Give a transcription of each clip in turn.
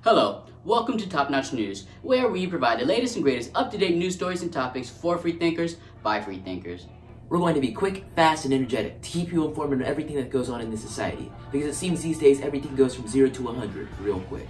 Hello, welcome to Top Notch News, where we provide the latest and greatest up-to-date news stories and topics for free thinkers by free thinkers. We're going to be quick, fast, and energetic to keep you informed on everything that goes on in this society, because it seems these days everything goes from 0 to 100 real quick.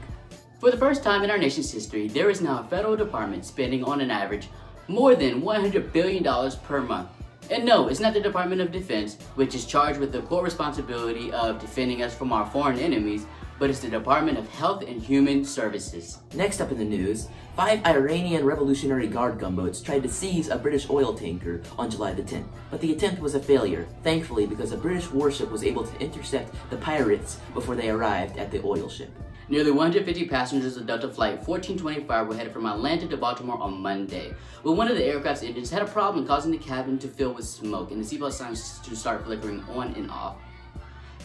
For the first time in our nation's history, there is now a federal department spending on an average more than $100 billion per month. And no, it's not the Department of Defense, which is charged with the core responsibility of defending us from our foreign enemies, but it's the Department of Health and Human Services. Next up in the news, 5 Iranian Revolutionary Guard gunboats tried to seize a British oil tanker on July the 10th, but the attempt was a failure, thankfully, because a British warship was able to intercept the pirates before they arrived at the oil ship. Nearly 150 passengers of Delta Flight 1425 were headed from Atlanta to Baltimore on Monday, when one of the aircraft's engines had a problem causing the cabin to fill with smoke and the seatbelt signs to start flickering on and off.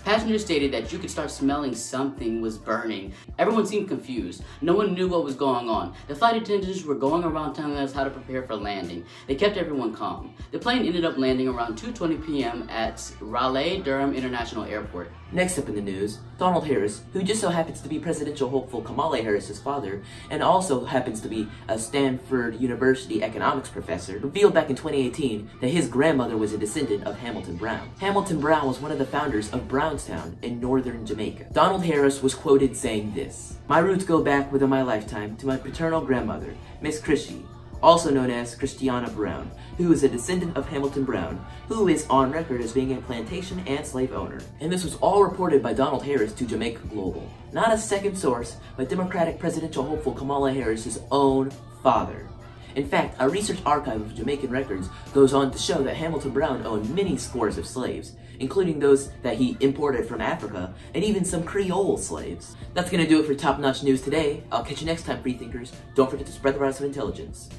Passengers stated that you could start smelling something was burning. Everyone seemed confused. No one knew what was going on. The flight attendants were going around telling us how to prepare for landing. They kept everyone calm. The plane ended up landing around 2:20 p.m. at Raleigh-Durham International Airport. Next up in the news, Donald Harris, who just so happens to be presidential hopeful Kamala Harris's father, and also happens to be a Stanford University economics professor, revealed back in 2018 that his grandmother was a descendant of Hamilton Brown. Hamilton Brown was one of the founders of Brownstown in northern Jamaica. Donald Harris was quoted saying this: "My roots go back within my lifetime to my paternal grandmother, Miss Christie, also known as Christiana Brown, who is a descendant of Hamilton Brown, who is on record as being a plantation and slave owner." And this was all reported by Donald Harris to Jamaica Global. Not a second source, but Democratic presidential hopeful Kamala Harris's own father. In fact, a research archive of Jamaican records goes on to show that Hamilton Brown owned many scores of slaves, including those that he imported from Africa, and even some Creole slaves. That's gonna do it for Top Notch News today. I'll catch you next time, freethinkers. Don't forget to spread the rise of intelligence.